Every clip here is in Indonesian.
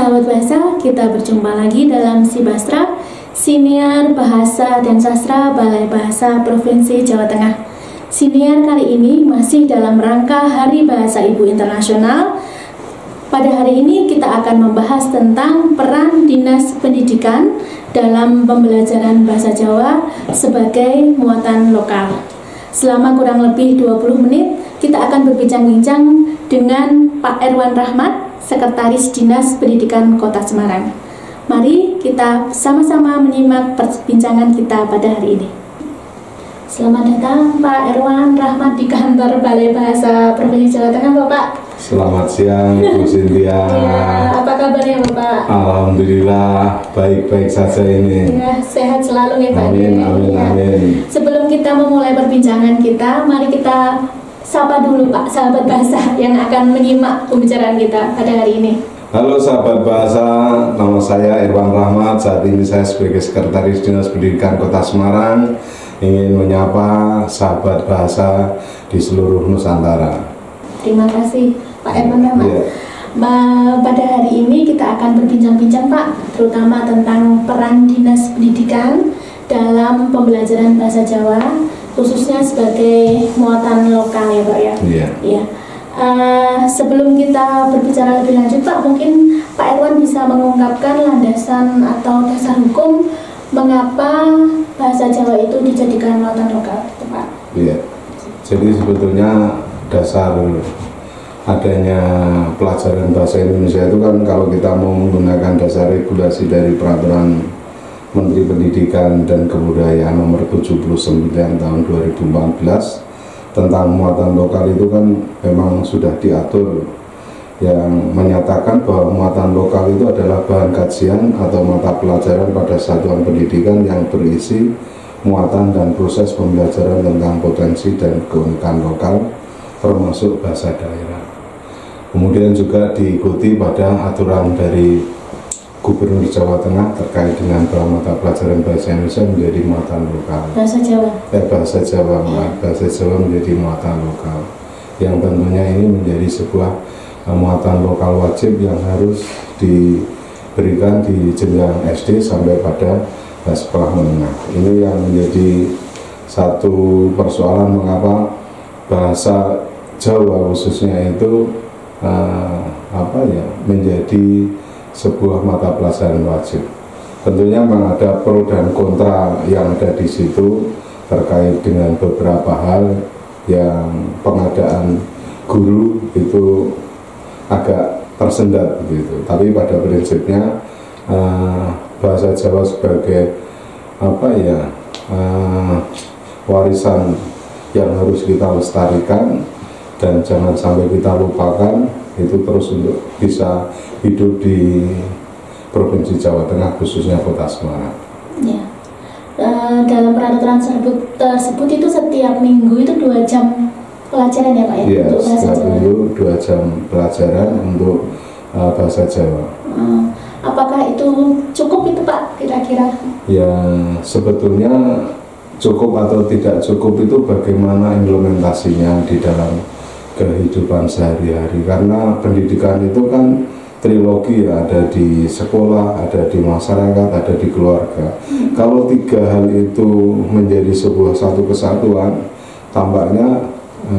Sahabat bahasa, kita berjumpa lagi dalam Sibastra, Siniar Bahasa dan Sastra Balai Bahasa Provinsi Jawa Tengah. Siniar kali ini masih dalam rangka Hari Bahasa Ibu Internasional. Pada hari ini kita akan membahas tentang peran Dinas Pendidikan dalam pembelajaran bahasa Jawa sebagai muatan lokal. Selama kurang lebih 20 menit, kita akan berbincang-bincang dengan Pak Erwan Rahmat, Sekretaris Dinas Pendidikan Kota Semarang. Mari kita sama-sama menyimak perbincangan kita pada hari ini. Selamat datang Pak Erwan Rahmat di kantor Balai Bahasa Provinsi Jawa Tengah, Bapak. Selamat siang, Bu Cynthia. Ya, apa kabarnya, Bapak? Alhamdulillah, baik-baik saja ini. Ya, sehat selalu ya, Pak. Amin, amin, amin. Sebelum kita memulai perbincangan kita, mari kita sapa dulu Pak, sahabat bahasa yang akan menyimak pembicaraan kita pada hari ini. Halo sahabat bahasa, nama saya Erwan Rahmat. Saat ini saya sebagai Sekretaris Dinas Pendidikan Kota Semarang ingin menyapa sahabat bahasa di seluruh Nusantara. Terima kasih Pak Erwan Rahmat. Ya. Pada hari ini kita akan berbincang-bincang Pak, terutama tentang peran Dinas Pendidikan dalam pembelajaran bahasa Jawa, khususnya sebagai muatan lokal ya Pak ya. Iya. Ya. Sebelum kita berbicara lebih lanjut Pak, mungkin Pak Erwan bisa mengungkapkan landasan atau dasar hukum mengapa bahasa Jawa itu dijadikan muatan lokal, Pak? Iya. Jadi sebetulnya dasar adanya pelajaran bahasa Indonesia itu kan kalau kita mau menggunakan dasar regulasi dari Peraturan Menteri Pendidikan dan Kebudayaan Nomor 79 tahun 2014 tentang muatan lokal itu kan memang sudah diatur yang menyatakan bahwa muatan lokal itu adalah bahan kajian atau mata pelajaran pada satuan pendidikan yang berisi muatan dan proses pembelajaran tentang potensi dan keunikan lokal termasuk bahasa daerah. Kemudian juga diikuti pada aturan dari Gubernur Jawa Tengah terkait dengan bahwa mata pelajaran bahasa Indonesia menjadi muatan lokal. Bahasa Jawa. Bahasa Jawa menjadi muatan lokal. Yang tentunya ini menjadi sebuah muatan lokal wajib yang harus diberikan di jenjang SD sampai pada sekolah menengah. Ini yang menjadi satu persoalan mengapa bahasa Jawa khususnya itu menjadi sebuah mata pelajaran wajib. Tentunya memang ada pro dan kontra yang ada di situ terkait dengan beberapa hal yang pengadaan guru itu agak tersendat begitu. Tapi pada prinsipnya bahasa Jawa sebagai warisan yang harus kita lestarikan dan jangan sampai kita lupakan itu terus untuk bisa hidup di Provinsi Jawa Tengah khususnya Kota Semarang. Ya. Dalam peraturan tersebut itu setiap minggu itu 2 jam pelajaran ya Pak ya? Iya, untuk bahasa setiap Jawa. minggu 2 jam pelajaran untuk bahasa Jawa. Apakah itu cukup itu Pak kira-kira? Ya sebetulnya cukup atau tidak cukup itu bagaimana implementasinya di dalam kehidupan sehari-hari, karena pendidikan itu kan trilogi ya, ada di sekolah, ada di masyarakat, ada di keluarga. Kalau 3 hal itu menjadi sebuah satu kesatuan, tampaknya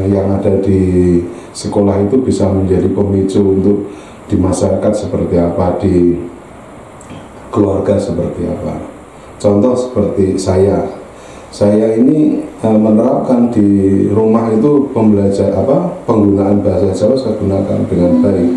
yang ada di sekolah itu bisa menjadi pemicu untuk di masyarakat seperti apa, di keluarga seperti apa. Contoh seperti saya ini menerapkan di rumah itu penggunaan bahasa Jawa saya gunakan dengan baik.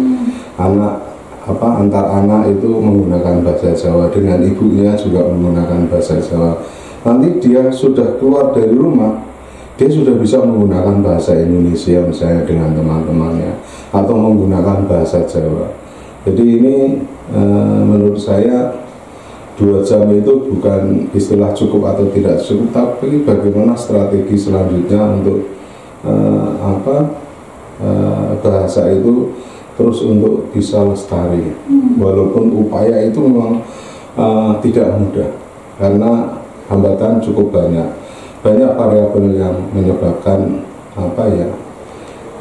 Antar anak itu menggunakan bahasa Jawa, dengan ibunya juga menggunakan bahasa Jawa. Nanti dia sudah keluar dari rumah, dia sudah bisa menggunakan bahasa Indonesia misalnya dengan teman-temannya atau menggunakan bahasa Jawa. Jadi ini menurut saya 2 jam itu bukan istilah cukup atau tidak cukup, tapi bagaimana strategi selanjutnya untuk bahasa itu terus untuk bisa lestari. Walaupun upaya itu memang tidak mudah karena hambatan cukup banyak variabel yang menyebabkan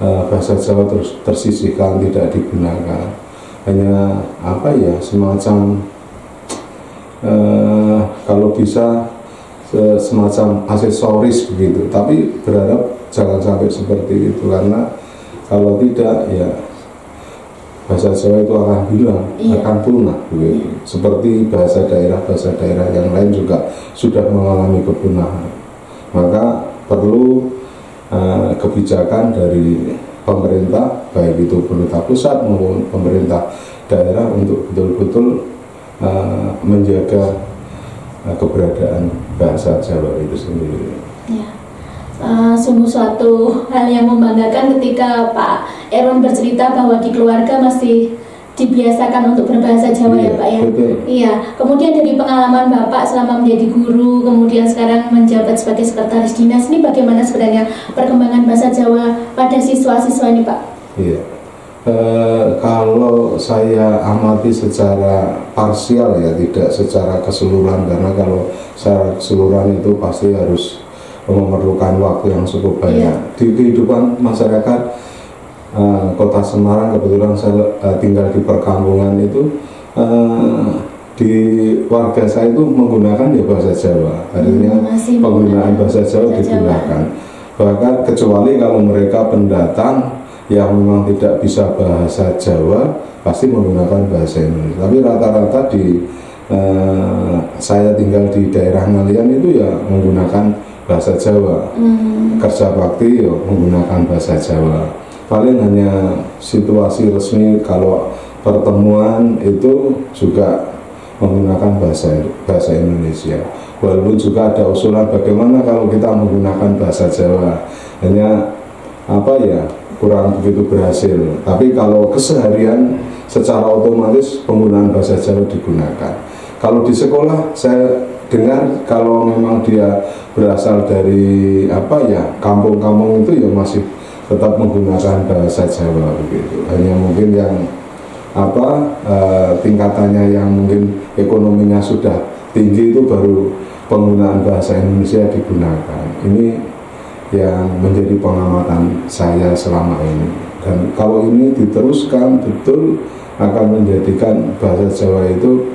bahasa Jawa terus tersisihkan, tidak digunakan. hanya apa ya, semacam kalau bisa semacam aksesoris begitu, tapi berharap jangan sampai seperti itu, karena kalau tidak ya bahasa Jawa itu akan hilang, akan punah begitu. Seperti bahasa daerah yang lain juga sudah mengalami kepunahan. Maka perlu kebijakan dari pemerintah, baik itu pemerintah pusat maupun pemerintah daerah, untuk betul-betul menjaga keberadaan bahasa Jawa itu sendiri. Ya. Sungguh suatu hal yang membanggakan ketika Pak Erwan bercerita bahwa di keluarga masih dibiasakan untuk berbahasa Jawa, ya Pak ya. Betul. Iya. Kemudian dari pengalaman Bapak selama menjadi guru, kemudian sekarang menjabat sebagai sekretaris dinas, ini bagaimana sebenarnya perkembangan bahasa Jawa pada siswa-siswa ini, Pak? Iya. Kalau saya amati secara parsial ya, tidak secara keseluruhan, karena kalau secara keseluruhan itu pasti harus memerlukan waktu yang cukup banyak. Di kehidupan masyarakat Kota Semarang, kebetulan saya tinggal di perkampungan itu, di warga saya itu menggunakan ya bahasa Jawa, artinya penggunaan bahasa Jawa digunakan. Bahkan kecuali kalau mereka pendatang yang memang tidak bisa bahasa Jawa, pasti menggunakan bahasa Indonesia. Tapi rata-rata di saya tinggal di daerah Ngalian itu ya menggunakan bahasa Jawa. Kerja bakti ya menggunakan bahasa Jawa. Paling hanya situasi resmi kalau pertemuan itu juga menggunakan bahasa Indonesia. Walaupun juga ada usulan bagaimana kalau kita menggunakan bahasa Jawa, hanya apa ya, kurang begitu berhasil. Tapi kalau keseharian secara otomatis penggunaan bahasa Jawa digunakan. Kalau di sekolah saya dengar kalau memang dia berasal dari apa ya, kampung-kampung itu ya masih tetap menggunakan bahasa Jawa begitu. Hanya mungkin yang apa tingkatannya yang mungkin ekonominya sudah tinggi itu baru penggunaan bahasa Indonesia digunakan. Ini yang menjadi pengamatan saya selama ini. Dan kalau ini diteruskan betul akan menjadikan bahasa Jawa itu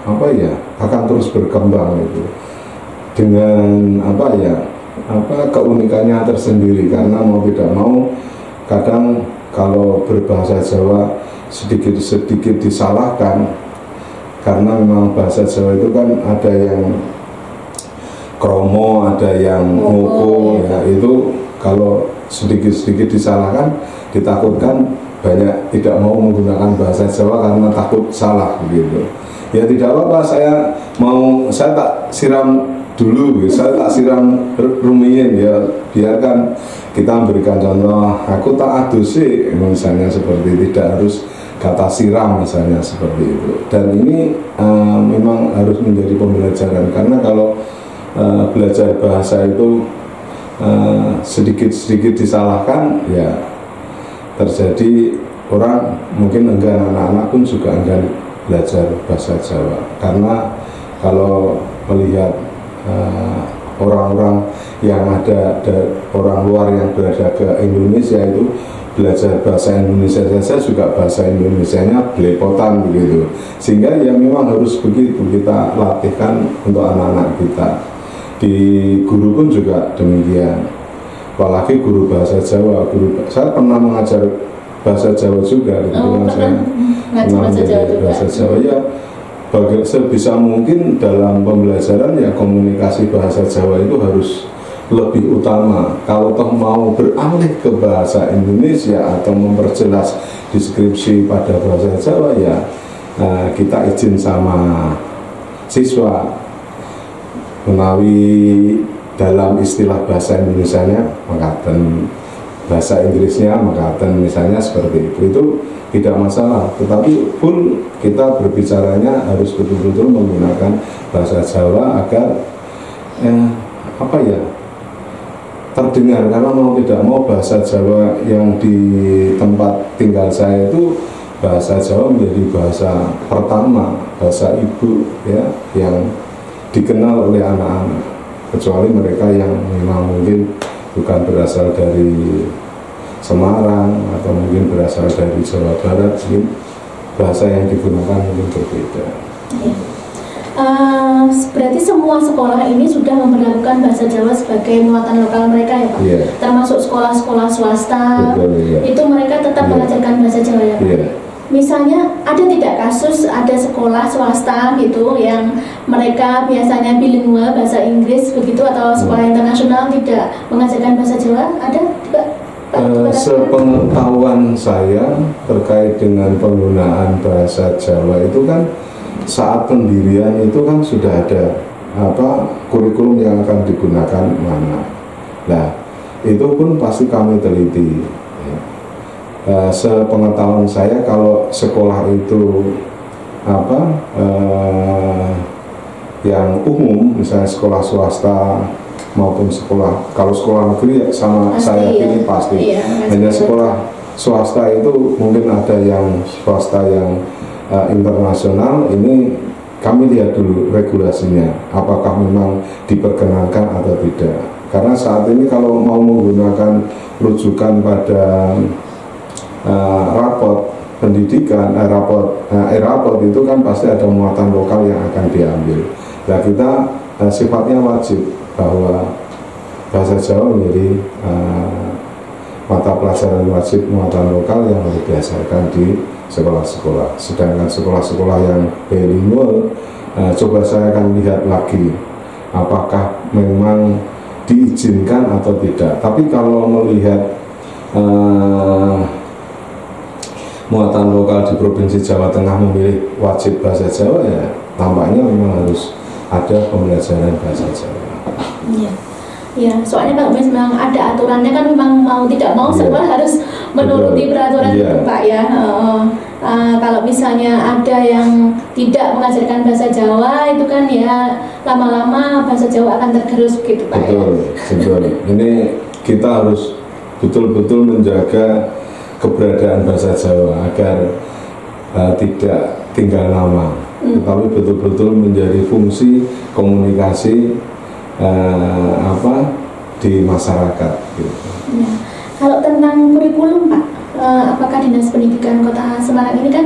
apa ya, akan terus berkembang itu dengan apa ya, keunikannya tersendiri. Karena mau tidak mau kadang kalau berbahasa Jawa sedikit-sedikit disalahkan, karena memang bahasa Jawa itu kan ada yang kromo, ada yang moko ya, itu kalau sedikit-sedikit disalahkan, ditakutkan banyak tidak mau menggunakan bahasa Jawa karena takut salah gitu. Ya tidak apa-apa, saya tak siram dulu, saya tak siram rumiyin ya, biarkan kita memberikan contoh. Aku tak adusi misalnya, seperti tidak harus kata siram misalnya, seperti itu. Dan ini memang harus menjadi pembelajaran, karena kalau belajar bahasa itu sedikit-sedikit disalahkan ya terjadi orang mungkin enggan, anak-anak pun juga enggan belajar bahasa Jawa. Karena kalau melihat orang-orang yang ada orang luar yang berada ke Indonesia itu belajar bahasa Indonesia saja juga bahasa Indonesianya belepotan begitu, sehingga ya memang harus begitu kita latihkan untuk anak-anak kita. Di guru pun juga demikian, apalagi guru bahasa Jawa. Saya pernah mengajar bahasa Jawa juga, saya pernah menjadi bahasa Jawa ya. Sebisa mungkin dalam pembelajaran ya komunikasi bahasa Jawa itu harus lebih utama. Kalau toh mau beralih ke bahasa Indonesia atau memperjelas deskripsi pada bahasa Jawa ya kita izin sama siswa menawi dalam istilah bahasa Indonesianya makaten, bahasa Inggrisnya makaten misalnya, seperti itu tidak masalah. Tetapi full kita berbicaranya harus betul-betul menggunakan bahasa Jawa agar apa ya, terdengar. Karena mau tidak mau bahasa Jawa yang di tempat tinggal saya itu bahasa Jawa menjadi bahasa pertama, bahasa ibu ya, yang dikenal oleh anak-anak, kecuali mereka yang memang mungkin bukan berasal dari Semarang atau mungkin berasal dari Jawa Barat, mungkin bahasa yang digunakan mungkin berbeda. Ya. Berarti semua sekolah ini sudah memperlakukan bahasa Jawa sebagai muatan lokal mereka ya Pak? Yeah. Termasuk sekolah-sekolah swasta. Betul, yeah. Itu mereka tetap mengajarkan bahasa Jawa ya Pak? Yeah. Misalnya ada tidak kasus ada sekolah swasta gitu yang mereka biasanya bilingual bahasa Inggris begitu, atau sekolah internasional tidak mengajarkan bahasa Jawa? Ada tidak? Sepengetahuan saya terkait dengan penggunaan bahasa Jawa itu kan saat pendirian itu kan sudah ada kurikulum yang akan digunakan mana. Nah, itu pun pasti kami teliti. Sepengetahuan saya kalau sekolah itu yang umum, misalnya sekolah swasta maupun kalau sekolah negeri sama pasti, saya pilih pasti. Hanya sekolah swasta itu mungkin ada yang swasta yang internasional, ini kami lihat dulu regulasinya apakah memang diperkenankan atau tidak. Karena saat ini kalau mau menggunakan rujukan pada raport pendidikan, raport itu kan pasti ada muatan lokal yang akan diambil. Nah, kita sifatnya wajib bahwa bahasa Jawa menjadi mata pelajaran wajib muatan lokal yang harus diajarkan di sekolah-sekolah. Sedangkan sekolah-sekolah yang bilingual, coba saya akan lihat lagi apakah memang diizinkan atau tidak. Tapi kalau melihat muatan lokal di Provinsi Jawa Tengah memilih wajib bahasa Jawa, ya tampaknya memang harus ada pembelajaran bahasa Jawa. Iya, ya, soalnya kalau memang ada aturannya kan memang mau tidak mau semua harus menuruti peraturan itu Pak ya. Kalau misalnya ada yang tidak mengajarkan bahasa Jawa itu kan ya lama-lama bahasa Jawa akan tergerus gitu Pak. Betul. Ini kita harus betul-betul menjaga keberadaan bahasa Jawa agar tidak tinggal lama, tetapi betul-betul menjadi fungsi komunikasi di masyarakat. Gitu. Ya. Kalau tentang kurikulum Pak, apakah Dinas Pendidikan Kota Semarang ini kan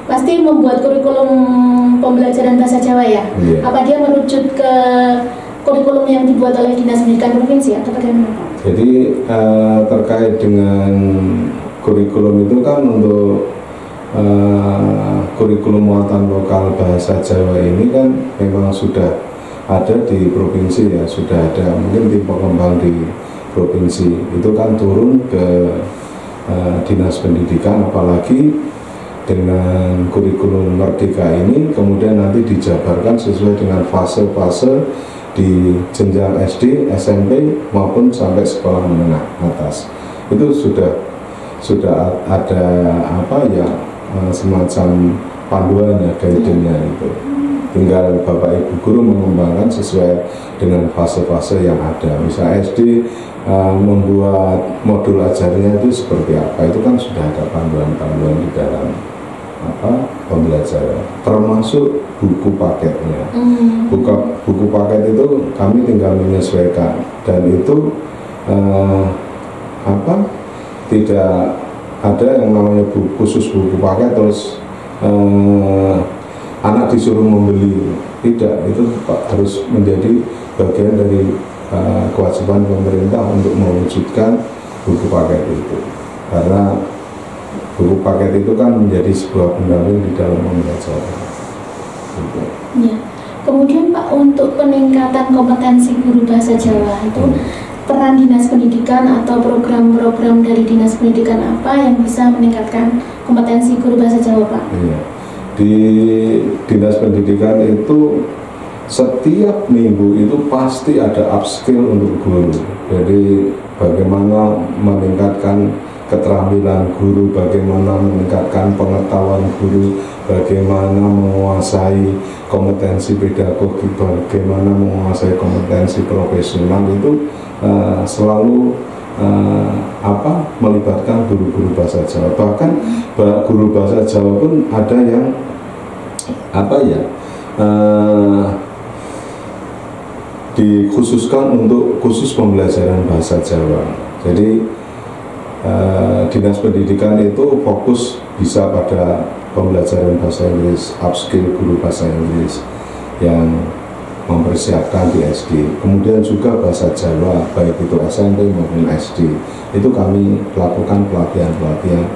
pasti membuat kurikulum pembelajaran bahasa Jawa ya? Yeah. Apa dia merujuk ke kurikulum yang dibuat oleh Dinas Pendidikan Provinsi atau bagaimana Pak? Jadi terkait dengan kurikulum itu kan untuk kurikulum muatan lokal bahasa Jawa ini kan memang sudah ada di provinsi ya, sudah ada, mungkin tim pengembang di provinsi itu kan turun ke Dinas Pendidikan, apalagi dengan kurikulum Merdeka ini kemudian nanti dijabarkan sesuai dengan fase-fase di jenjang SD, SMP maupun sampai sekolah menengah atas. Itu sudah ada semacam panduannya, guide-nya itu. Tinggal Bapak Ibu guru mengembangkan sesuai dengan fase-fase yang ada. Misal SD membuat modul ajarnya itu seperti apa, itu kan sudah ada panduan-panduan di dalam pembelajaran, termasuk buku paketnya. Buku paket itu kami tinggal menyesuaikan, dan itu tidak ada yang namanya khusus buku paket terus anak disuruh membeli, tidak. Itu harus menjadi bagian dari kewajiban pemerintah untuk mewujudkan buku paket itu, karena buku paket itu kan menjadi sebuah pendamping di dalam pembelajaran gitu. Ya. Kemudian Pak, untuk peningkatan kompetensi guru bahasa Jawa itu peran Dinas Pendidikan atau program-program dari Dinas Pendidikan apa yang bisa meningkatkan kompetensi guru bahasa Jawa Pak? Iya. Di Dinas Pendidikan itu setiap minggu itu pasti ada upskill untuk guru. Jadi bagaimana meningkatkan keterampilan guru, bagaimana meningkatkan pengetahuan guru, bagaimana menguasai kompetensi pedagogi, bagaimana menguasai kompetensi profesional, itu selalu melibatkan guru-guru bahasa Jawa. Bahkan guru bahasa Jawa pun ada yang dikhususkan untuk khusus pembelajaran bahasa Jawa. Jadi Dinas Pendidikan itu fokus bisa pada pembelajaran bahasa Inggris, upskill guru bahasa Inggris yang mempersiapkan di SD. Kemudian juga bahasa Jawa, baik itu SMP maupun SD, itu kami lakukan pelatihan-pelatihan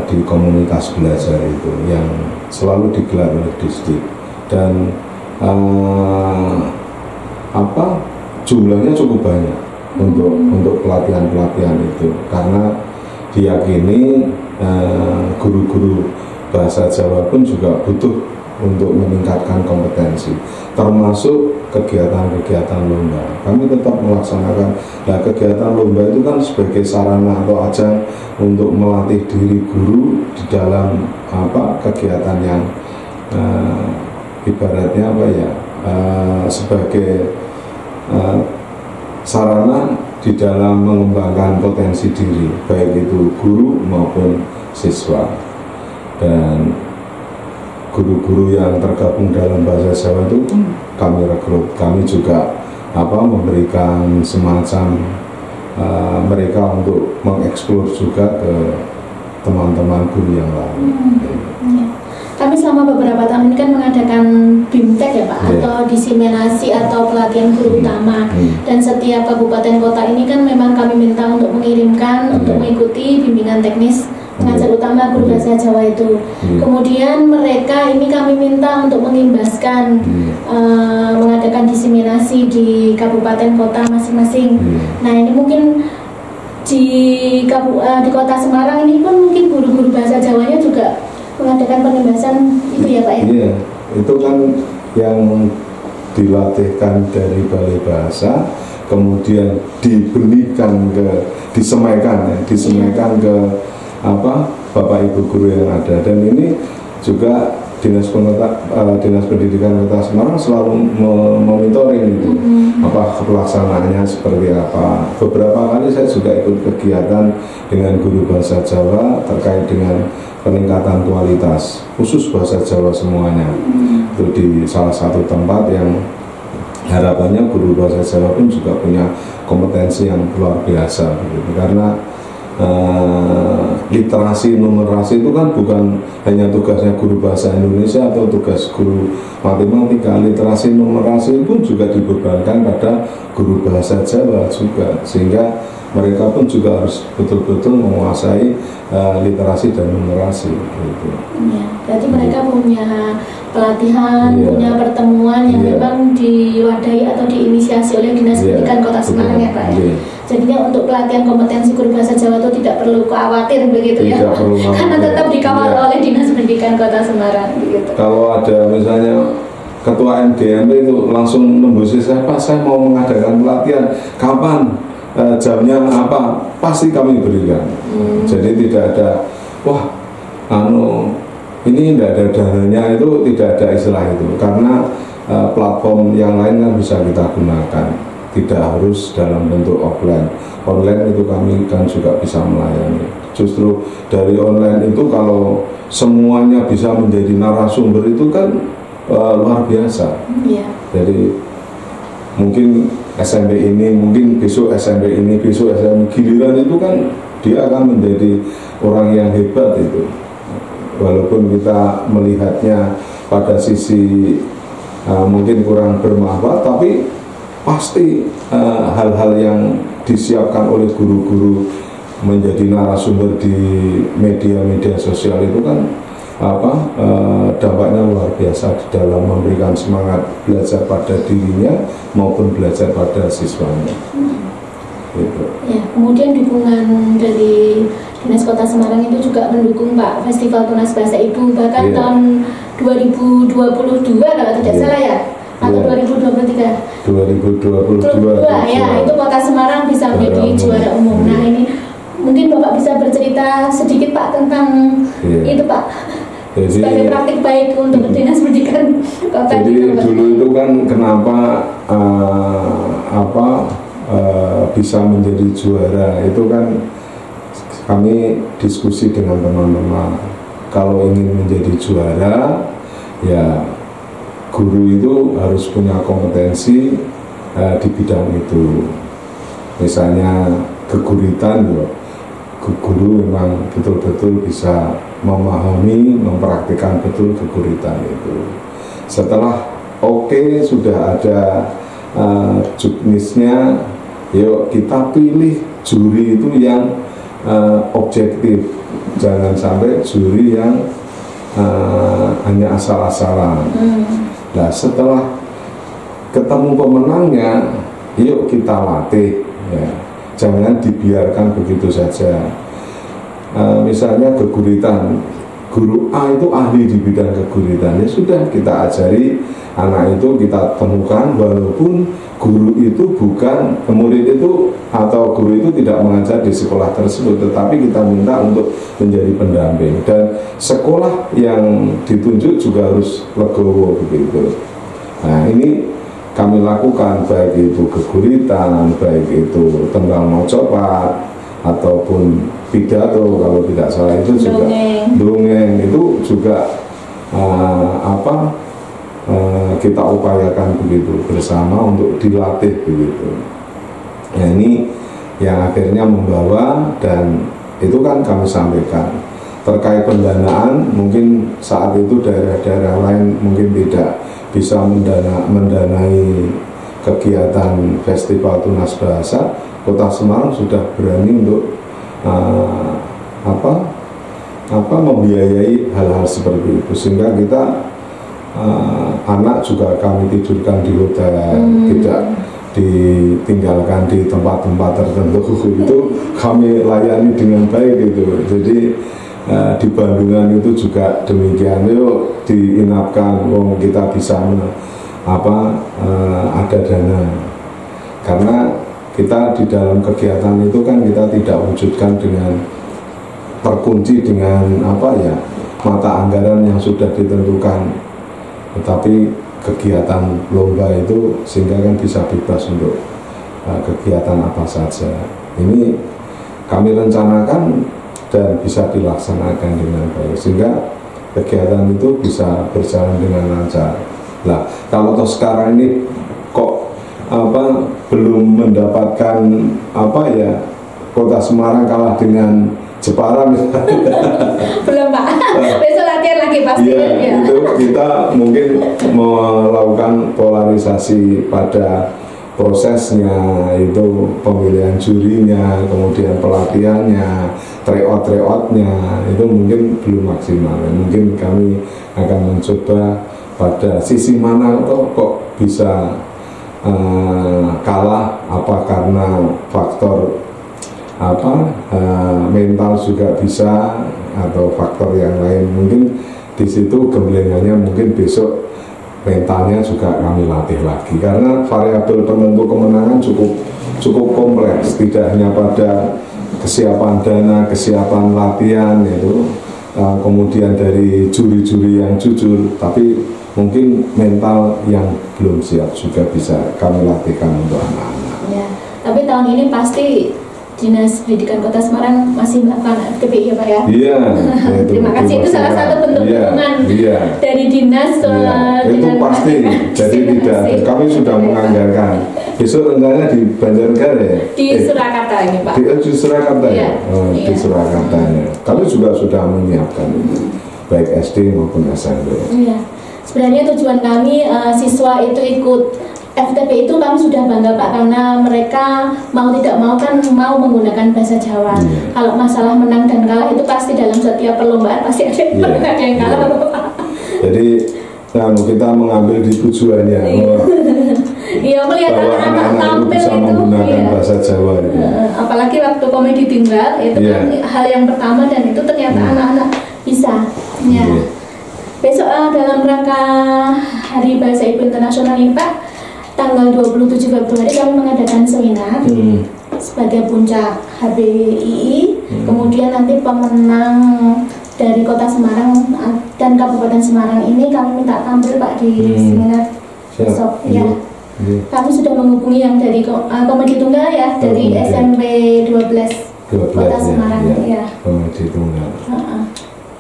di komunitas belajar itu yang selalu digelar oleh Disdik. Dan jumlahnya cukup banyak untuk pelatihan-pelatihan itu, karena diyakini guru-guru bahasa Jawa pun juga butuh untuk meningkatkan kompetensi, termasuk kegiatan-kegiatan lomba. Kami tetap melaksanakan. Nah, kegiatan lomba itu kan sebagai sarana atau ajang untuk melatih diri guru di dalam kegiatan yang ibaratnya sebagai sarana di dalam mengembangkan potensi diri, baik itu guru maupun siswa. Dan guru-guru yang tergabung dalam bahasa Jawa itu kami rekrut. Kami juga memberikan semacam mereka untuk mengeksplor juga ke teman-teman guru yang lain. Kami selama beberapa tahun ini kan mengadakan BIMTEK ya Pak, atau diseminasi atau pelatihan guru utama. Dan setiap kabupaten kota ini kan memang kami minta untuk mengirimkan untuk mengikuti bimbingan teknis pengajar utama guru bahasa Jawa itu. Kemudian mereka ini kami minta untuk mengimbaskan mengadakan diseminasi di kabupaten kota masing-masing. Nah, ini mungkin di kota Semarang ini pun mungkin guru-guru bahasa Jawanya juga mengadakan pengimbasan itu ya Pak ya? Iya, itu kan yang dilatihkan dari Balai Bahasa, kemudian disemaikan ke Bapak Ibu guru yang ada. Dan ini juga Dinas Pendidikan Kota Semarang selalu memonitoring itu, pelaksanaannya seperti apa. Beberapa kali saya juga ikut kegiatan dengan guru bahasa Jawa terkait dengan peningkatan kualitas khusus bahasa Jawa semuanya. Itu di salah satu tempat yang harapannya guru bahasa Jawa pun juga punya kompetensi yang luar biasa gitu. Karena literasi numerasi itu kan bukan hanya tugasnya guru bahasa Indonesia atau tugas guru matematika. Literasi numerasi pun juga dibebankan pada guru bahasa Jawa juga, sehingga mereka pun juga harus betul-betul menguasai literasi dan numerasi gitu. Ya, berarti mereka punya pelatihan, punya pertemuan yang memang diwadahi atau diinisiasi oleh Dinas Pendidikan Kota Semarang ya Pak ya. Jadinya untuk pelatihan kompetensi guru bahasa Jawa itu tidak perlu khawatir begitu ya, karena tetap dikawal oleh Dinas Pendidikan Kota Semarang begitu. Kalau ada misalnya ketua MDMP itu langsung nembusi saya, Pak, saya mau mengadakan pelatihan, kapan, jamnya apa, pasti kami berikan. Jadi tidak ada ini tidak ada dananya, itu tidak ada istilah itu, karena platform yang lain kan bisa kita gunakan, tidak harus dalam bentuk offline. Online itu kami kan juga bisa melayani. Justru dari online itu kalau semuanya bisa menjadi narasumber itu kan luar biasa. Jadi mungkin SMP ini, mungkin besok SMP ini, besok SMP, giliran itu kan dia akan menjadi orang yang hebat itu. Walaupun kita melihatnya pada sisi mungkin kurang bermanfaat, tapi pasti hal-hal yang disiapkan oleh guru-guru menjadi narasumber di media-media sosial itu kan dampaknya luar biasa di dalam memberikan semangat belajar pada dirinya maupun belajar pada siswanya. Gitu. Ya, kemudian dukungan dari Dinas Kota Semarang itu juga mendukung Pak Festival Tunas Bahasa Ibu, bahkan tahun 2022 kalau tidak salah ya, atau 2023. 2022 ya, itu Kota Semarang bisa menjadi juara umum. Nah, ini mungkin Bapak bisa bercerita sedikit Pak tentang itu Pak. Jadi, sebagai praktik baik untuk Dinas Pendidikan Kota. Jadi dulu itu kan kenapa bisa menjadi juara itu kan kami diskusi dengan teman-teman. Kalau ingin menjadi juara, ya guru itu harus punya kompetensi di bidang itu. Misalnya keguritan, guru memang betul-betul bisa memahami, mempraktikkan betul keguritan itu. Setelah sudah ada juknisnya, yuk kita pilih juri itu yang objektif, jangan sampai juri yang hanya asal-asalan. Nah, setelah ketemu pemenangnya, yuk kita latih, ya. Jangan dibiarkan begitu saja. Misalnya keguritan, guru A itu ahli di bidang keguritan, ya sudah kita ajari anak itu, kita temukan walaupun guru itu bukan, murid itu atau guru itu tidak mengajar di sekolah tersebut, tetapi kita minta untuk menjadi pendamping, dan sekolah yang ditunjuk juga harus legowo begitu. Nah, ini kami lakukan, baik itu keguritan, baik itu tembang mocopat ataupun pidato, kalau tidak salah itu juga dongeng itu juga kita upayakan begitu bersama untuk dilatih begitu. Nah, ini yang akhirnya membawa, dan itu kan kami sampaikan terkait pendanaan, mungkin saat itu daerah-daerah lain mungkin tidak bisa mendanai kegiatan Festival Tunas Bahasa. Kota Semarang sudah berani untuk membiayai hal-hal seperti itu, sehingga kita anak juga kami tidurkan di hotel, tidak ditinggalkan di tempat-tempat tertentu, itu kami layani dengan baik gitu. Jadi di Bandungan itu juga demikian, yuk diinapkan, kita bisa ada dana, karena kita di dalam kegiatan itu kan kita tidak wujudkan dengan terkunci dengan mata anggaran yang sudah ditentukan, tetapi kegiatan lomba itu sehingga kan bisa bebas untuk kegiatan apa saja. Ini kami rencanakan dan bisa dilaksanakan dengan baik, sehingga kegiatan itu bisa berjalan dengan lancar. Nah, kalau toh sekarang ini kok belum mendapatkan Kota Semarang kalah dengan Jepara misalnya. Belum Pak, besok latihan lagi pasti. Ya, itu kita mungkin melakukan polarisasi pada prosesnya, itu pemilihan jurinya, kemudian pelatihannya, tryout-tryoutnya, itu mungkin belum maksimal. Mungkin kami akan mencoba pada sisi mana kok bisa kalah, apa karena faktor mental juga bisa, atau faktor yang lain. Mungkin di situ gemblengannya mungkin besok mentalnya juga kami latih lagi, karena variabel penentu kemenangan cukup kompleks, tidak hanya pada kesiapan dana, kesiapan latihan itu, kemudian dari juri-juri yang jujur, tapi mungkin mental yang belum siap juga bisa kami latihkan untuk anak-anak. Ya, tapi tahun ini pasti Dinas Pendidikan Kota Semarang masih melakukan FTPI ya Pak ya? Iya. Terima kasih, itu salah satu bentuk dukungan dari Dinas. Itu pasti, jadi tidak, kami sudah menganggarkan. Besok rencananya di Banjarnegara ya? Di Surakarta ini Pak. Di Surakarta ya? Di Surakarta ya. Kami juga sudah menyiapkan itu, baik SD maupun SMP. Iya. Sebenarnya tujuan kami siswa itu ikut FTP itu kami sudah bangga Pak, karena mereka mau tidak mau kan mau menggunakan bahasa Jawa. Kalau masalah menang dan kalah itu pasti dalam setiap perlombaan pasti ada yang kalah. Jadi kita mengambil di tujuannya. Iya, melihat anak-anak tampil bisa itu menggunakan bahasa Jawa itu. Apalagi waktu komedi tinggal itu kan hal yang pertama, dan itu ternyata anak-anak bisa. Ya. Besok dalam rangka Hari Bahasa Ibu Internasional ini Pak, tanggal 27 Februari kami mengadakan seminar sebagai puncak HBII. Kemudian nanti pemenang dari Kota Semarang dan Kabupaten Semarang ini kami minta tampil Pak di seminar besok. Ya. Kami sudah menghubungi yang dari komedi tunggal ya, dari SMP 12 Kota Semarang ya. Komedi tunggal.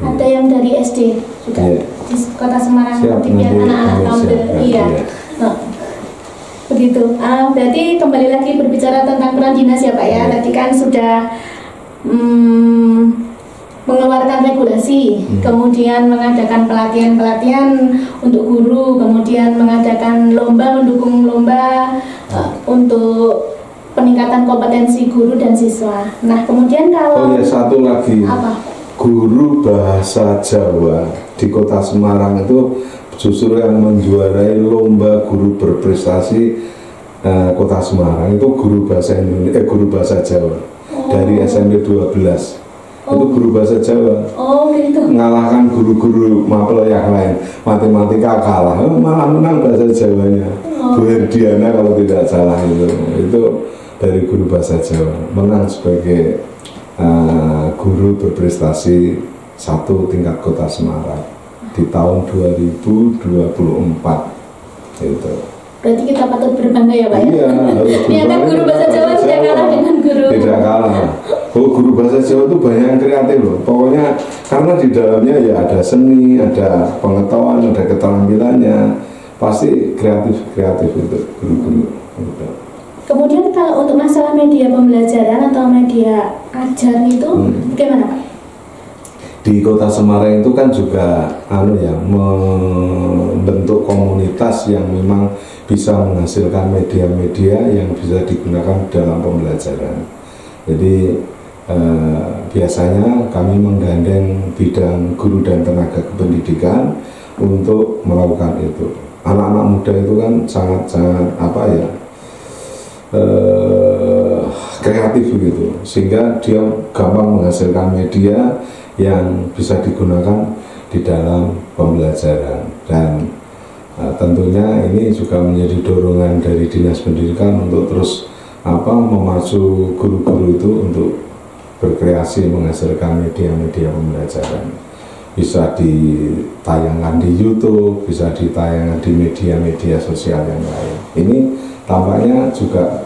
Ada yang dari SD juga di Kota Semarang, biar anak-anak tampil. Iya. Begitu. Berarti kembali lagi berbicara tentang peran dinas ya Pak ya. Tadi kan sudah mengeluarkan regulasi, kemudian mengadakan pelatihan-pelatihan untuk guru, kemudian mengadakan lomba, mendukung lomba untuk peningkatan kompetensi guru dan siswa. Nah, kemudian kalau satu lagi, apa? Guru bahasa Jawa di Kota Semarang itu justru yang menjuarai lomba guru berprestasi Kota Semarang itu guru bahasa Jawa dari SMP 12. Itu guru bahasa Jawa. Gitu. Mengalahkan guru-guru mapel yang lain. Matematika kalah, malah menang bahasa Jawanya. Bu Herdiana kalau tidak salah itu dari guru bahasa Jawa, menang sebagai guru berprestasi 1 tingkat Kota Semarang di tahun 2024 itu. Berarti kita patut berbangga ya Pak ya? Iya, harus ternyata guru bahasa Jawa tidak kalah dengan guru. Tidak kalah. Guru bahasa Jawa itu banyak yang kreatif loh. Pokoknya karena di dalamnya ya ada seni, ada pengetahuan, ada keterampilannya. Pasti kreatif itu guru-guru. Kemudian kalau untuk masalah media pembelajaran atau media ajar itu bagaimana Pak? Di Kota Semarang itu kan juga membentuk komunitas yang memang bisa menghasilkan media-media yang bisa digunakan dalam pembelajaran. Jadi biasanya kami menggandeng bidang guru dan tenaga kependidikan untuk melakukan itu. Anak-anak muda itu kan sangat kreatif begitu, sehingga dia gampang menghasilkan media yang bisa digunakan di dalam pembelajaran. Dan tentunya ini juga menjadi dorongan dari Dinas Pendidikan untuk terus memacu guru-guru itu untuk berkreasi menghasilkan media-media pembelajaran. Bisa ditayangkan di YouTube, bisa ditayangkan di media-media sosial yang lain. Ini tampaknya juga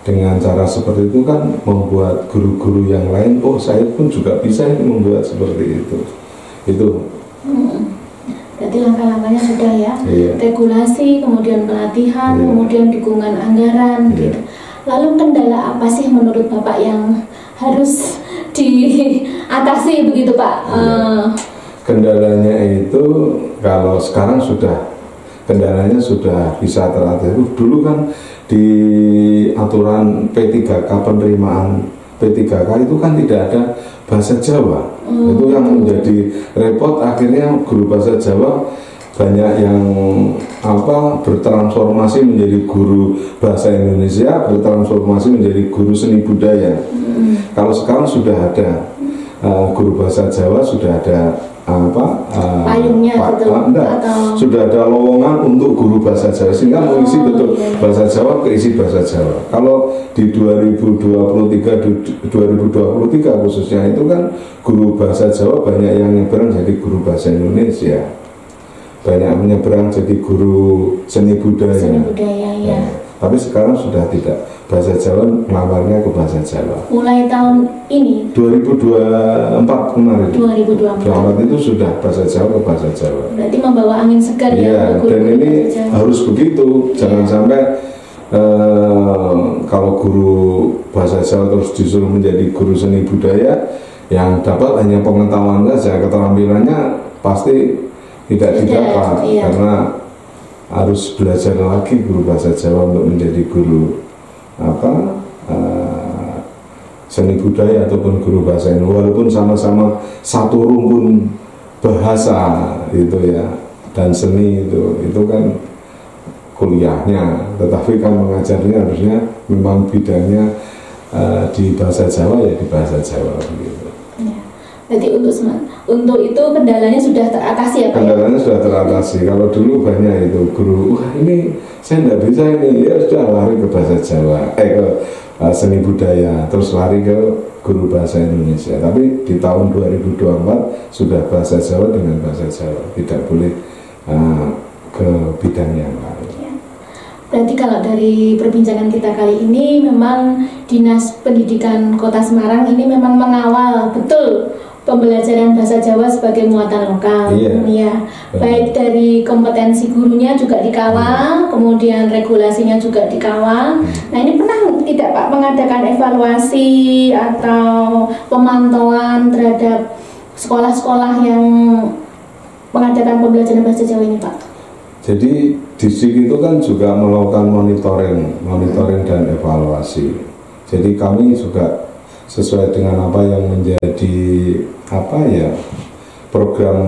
dengan cara seperti itu kan membuat guru-guru yang lain, saya pun juga bisa ini membuat seperti itu. Berarti langkah-langkahnya sudah ya, regulasi, kemudian pelatihan, kemudian dukungan anggaran gitu. Lalu kendala apa sih menurut Bapak yang harus diatasi begitu Pak? Kendalanya itu kalau sekarang kendalanya sudah bisa teratasi. Dulu kan di aturan P3K, penerimaan P3K itu kan tidak ada bahasa Jawa. Itu yang menjadi repot, akhirnya guru bahasa Jawa banyak yang bertransformasi menjadi guru bahasa Indonesia, bertransformasi menjadi guru seni budaya. Kalau sekarang sudah ada guru bahasa Jawa, sudah ada payungnya sudah ada lowongan untuk guru bahasa Jawa, sehingga mengisi bahasa Jawa, keisi bahasa Jawa. Kalau di 2023 khususnya itu kan guru bahasa Jawa banyak yang nyebrang jadi guru bahasa Indonesia, banyak menyeberang jadi guru seni budaya ya. Tapi sekarang sudah tidak, bahasa Jawa ngelamarnya ke bahasa Jawa. Mulai tahun ini 2024 kemarin. 2024 itu sudah bahasa Jawa ke bahasa Jawa. Berarti membawa angin segar ya. Dan ini harus begitu. Jangan sampai kalau guru bahasa Jawa terus disuruh menjadi guru seni budaya yang dapat hanya pengetahuan saja, keterampilannya pasti tidak didapat karena harus belajar lagi guru bahasa Jawa untuk menjadi guru seni budaya ataupun guru bahasa Indonesia, walaupun sama-sama satu rumpun bahasa itu ya, dan seni itu kan kuliahnya, tetapi kan mengajarnya harusnya memang bidangnya di bahasa Jawa ya di bahasa Jawa begitu. Jadi untuk itu kendalanya sudah teratasi ya Pak? Kendalanya sudah teratasi. Kalau dulu banyak itu guru, ini saya tidak bisa ini, ya sudah lari ke bahasa Jawa, ke seni budaya, terus lari ke guru bahasa Indonesia. Tapi di tahun 2024 sudah bahasa Jawa dengan bahasa Jawa, tidak boleh ke bidang yang lain. Berarti kalau dari perbincangan kita kali ini memang Dinas Pendidikan Kota Semarang ini memang mengawal betul pembelajaran bahasa Jawa sebagai muatan lokal. Baik dari kompetensi gurunya juga dikawal, kemudian regulasinya juga dikawal. Nah ini pernah tidak Pak mengadakan evaluasi atau pemantauan terhadap sekolah-sekolah yang mengadakan pembelajaran bahasa Jawa ini, Pak? Jadi distrik itu kan juga melakukan monitoring dan evaluasi. Jadi kami juga sesuai dengan apa yang menjadi program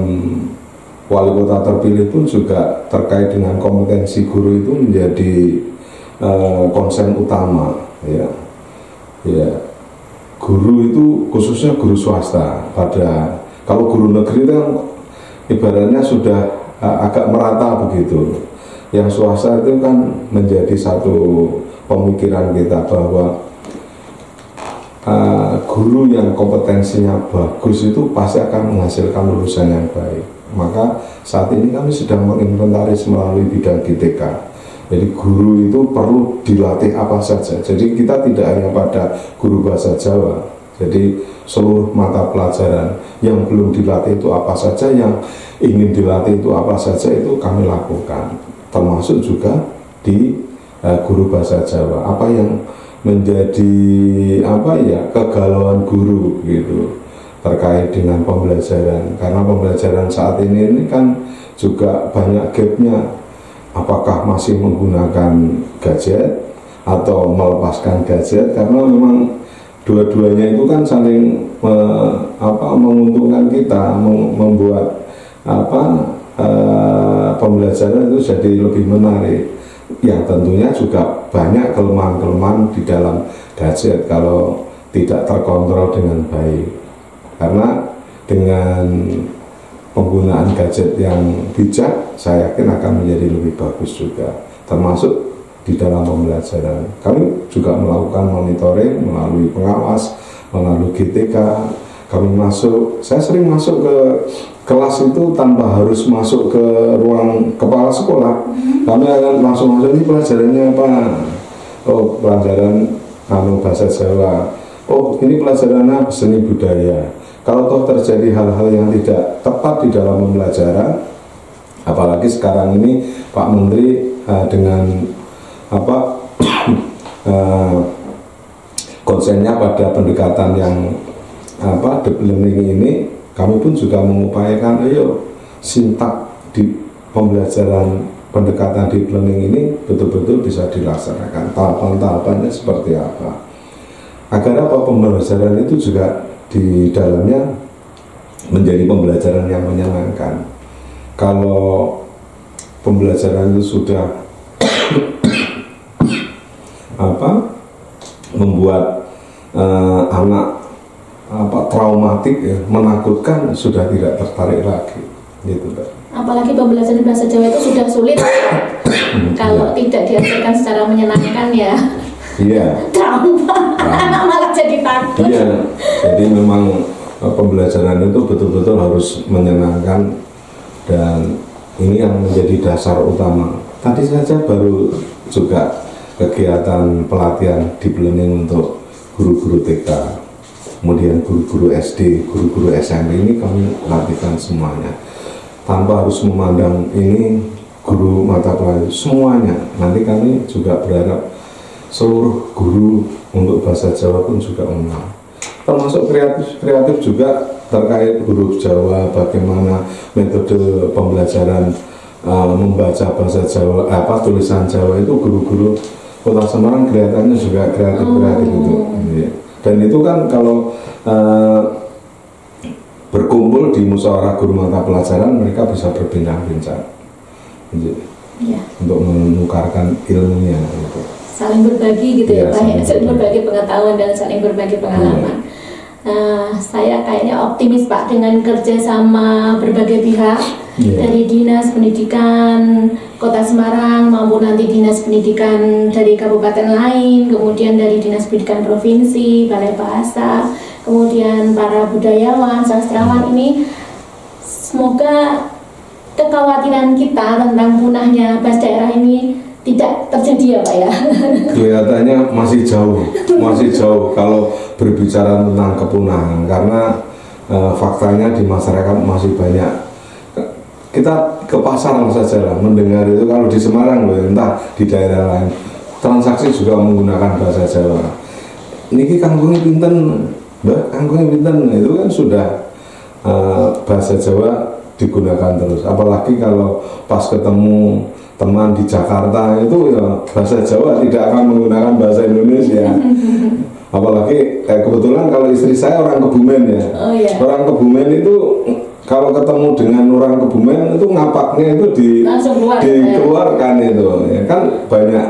wali kota terpilih pun juga terkait dengan kompetensi guru itu menjadi konsen utama, ya. Guru itu khususnya guru swasta. Kalau guru negeri itu kan ibaratnya sudah agak merata begitu. Yang swasta itu kan menjadi satu pemikiran kita bahwa guru yang kompetensinya bagus itu pasti akan menghasilkan lulusan yang baik. Maka saat ini kami sedang menginventaris melalui bidang GTK. Jadi guru itu perlu dilatih apa saja. Jadi kita tidak hanya pada guru bahasa Jawa. Jadi seluruh mata pelajaran yang belum dilatih itu apa saja, yang ingin dilatih itu apa saja, itu kami lakukan. Termasuk juga di guru bahasa Jawa. Apa yang menjadi kegalauan guru gitu terkait dengan pembelajaran. Karena pembelajaran saat ini kan juga banyak gapnya. Apakah masih menggunakan gadget atau melepaskan gadget, karena memang dua-duanya itu kan saling menguntungkan kita, membuat pembelajaran itu jadi lebih menarik. Yang tentunya juga banyak kelemahan-kelemahan di dalam gadget kalau tidak terkontrol dengan baik. Karena dengan penggunaan gadget yang bijak, saya yakin akan menjadi lebih bagus juga, termasuk di dalam pembelajaran. Kami juga melakukan monitoring melalui pengawas, melalui GTK. Saya sering masuk ke kelas itu tanpa harus masuk ke ruang kepala sekolah. Kami akan langsung masuk, ini pelajarannya apa? Oh, pelajaran bahasa Jawa. Oh, ini pelajarannya seni budaya. Kalau toh terjadi hal-hal yang tidak tepat di dalam pembelajaran, apalagi sekarang ini Pak Menteri dengan konsennya pada pendekatan yang deep learning ini, kami pun juga mengupayakan sintak di pembelajaran pendekatan deep learning ini betul-betul bisa dilaksanakan. Tahapan-tahapannya seperti apa? Agar pembelajaran itu juga di dalamnya menjadi pembelajaran yang menyenangkan. Kalau pembelajaran itu sudah membuat anak traumatik, menakutkan, sudah tidak tertarik lagi, gitu, Pak. Apalagi pembelajaran bahasa Jawa itu sudah sulit. Kalau tidak diajarkan secara menyenangkan, ya. Iya. Trauma. Anak malah jadi takut. Iya. Jadi memang pembelajaran itu betul-betul harus menyenangkan, dan ini yang menjadi dasar utama. Tadi saja baru juga kegiatan pelatihan deep learning untuk guru-guru TK, kemudian guru-guru SD, guru-guru SMP, ini kami latihkan semuanya tanpa harus memandang ini guru mata pelajaran, semuanya. Nanti kami juga berharap seluruh guru untuk bahasa Jawa pun juga mengenal, termasuk kreatif juga terkait huruf Jawa, bagaimana metode pembelajaran membaca bahasa Jawa, tulisan Jawa itu guru-guru Kota Semarang kelihatannya juga kreatif itu. Dan itu kan kalau berkumpul di musyawarah guru mata pelajaran, mereka bisa berbincang-bincang untuk menukarkan ilmunya gitu. Saling berbagi gitu ya, Pak, saling berbagi pengetahuan dan saling berbagi pengalaman. Saya kayaknya optimis, Pak, dengan kerja sama berbagai pihak, dari Dinas Pendidikan Kota Semarang maupun nanti Dinas Pendidikan dari kabupaten lain, kemudian dari Dinas Pendidikan Provinsi, Balai Bahasa, kemudian para budayawan, sastrawan ini. Semoga kekhawatiran kita tentang punahnya bahasa daerah ini tidak terjadi, ya Pak, ya. Kelihatannya masih jauh kalau berbicara tentang kepunahan, karena faktanya di masyarakat masih banyak. Kita ke pasar saja lah mendengar itu, kalau di Semarang loh, entah di daerah lain, transaksi juga menggunakan bahasa Jawa. niki kangkunge pinten, Mbak, kangkunge pinten. Itu kan sudah bahasa Jawa digunakan terus. Apalagi kalau pas ketemu teman di Jakarta itu ya bahasa Jawa, tidak akan menggunakan bahasa Indonesia. Apalagi kebetulan kalau istri saya orang Kebumen ya. Oh, iya. Orang Kebumen itu kalau ketemu dengan orang Kebumen itu ngapaknya itu dikeluarkan itu ya kan. Banyak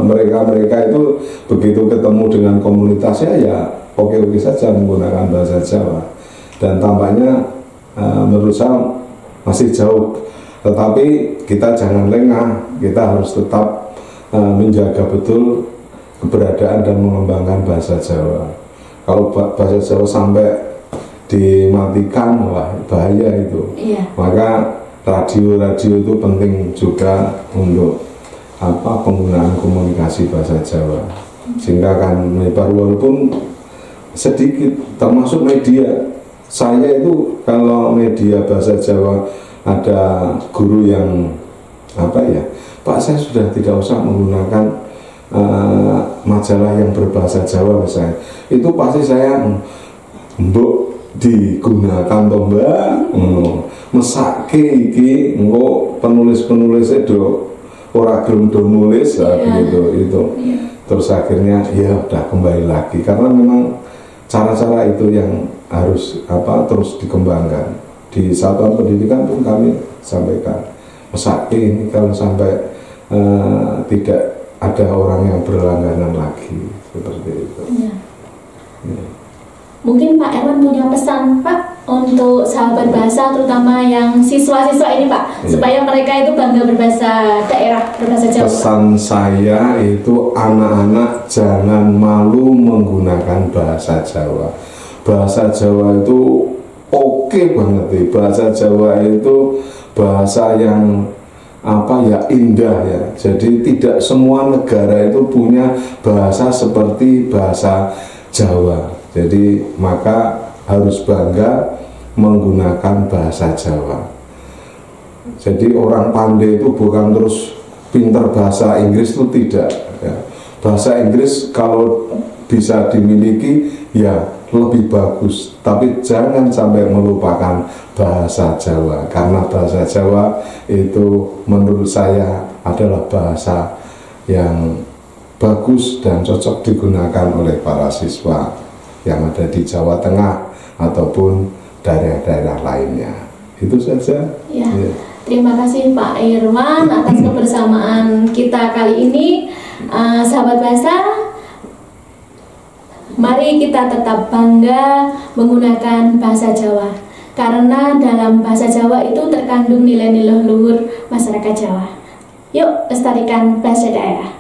mereka itu begitu ketemu dengan komunitasnya ya oke-oke saja menggunakan bahasa Jawa, dan tampaknya menurut saya masih jauh. Tetapi kita jangan lengah, kita harus tetap menjaga betul keberadaan dan mengembangkan bahasa Jawa. Kalau bahasa Jawa sampai dimatikan, wah bahaya itu. Iya. Maka radio-radio itu penting juga untuk penggunaan komunikasi bahasa Jawa, sehingga akan menyebar walaupun sedikit, termasuk media. Saya itu kalau media bahasa Jawa ada guru yang Pak, saya sudah tidak usah menggunakan majalah yang berbahasa Jawa misalnya, itu pasti saya mbok digunakan toh Mbak, mesake iki engko penulis-penulis itu ora gelem do nulis begitu itu. Terus akhirnya ya udah kembali lagi, karena memang cara-cara itu yang harus terus dikembangkan. Di satuan pendidikan pun kami sampaikan, mesake ini kalau sampai tidak ada orang yang berlangganan lagi seperti itu. Ya. Mungkin Pak Erwan punya pesan Pak untuk sahabat bahasa, terutama yang siswa-siswa ini Pak, supaya mereka itu bangga berbahasa daerah, berbahasa Jawa. Pesan saya itu anak-anak jangan malu menggunakan bahasa Jawa. Bahasa Jawa itu oke banget. Bahasa Jawa itu bahasa yang indah ya. Jadi tidak semua negara itu punya bahasa seperti bahasa Jawa. Jadi maka harus bangga menggunakan bahasa Jawa. Jadi orang pandai itu bukan terus pintar bahasa Inggris, itu tidak ya. Bahasa Inggris kalau bisa dimiliki ya lebih bagus, tapi jangan sampai melupakan bahasa Jawa, karena bahasa Jawa itu menurut saya adalah bahasa yang bagus dan cocok digunakan oleh para siswa yang ada di Jawa Tengah ataupun daerah-daerah lainnya. Itu saja. Ya. Ya. Terima kasih Pak Irwan atas kebersamaan kita kali ini. Sahabat bahasa, mari kita tetap bangga menggunakan bahasa Jawa, karena dalam bahasa Jawa itu terkandung nilai-nilai luhur masyarakat Jawa. Yuk lestarikan bahasa daerah.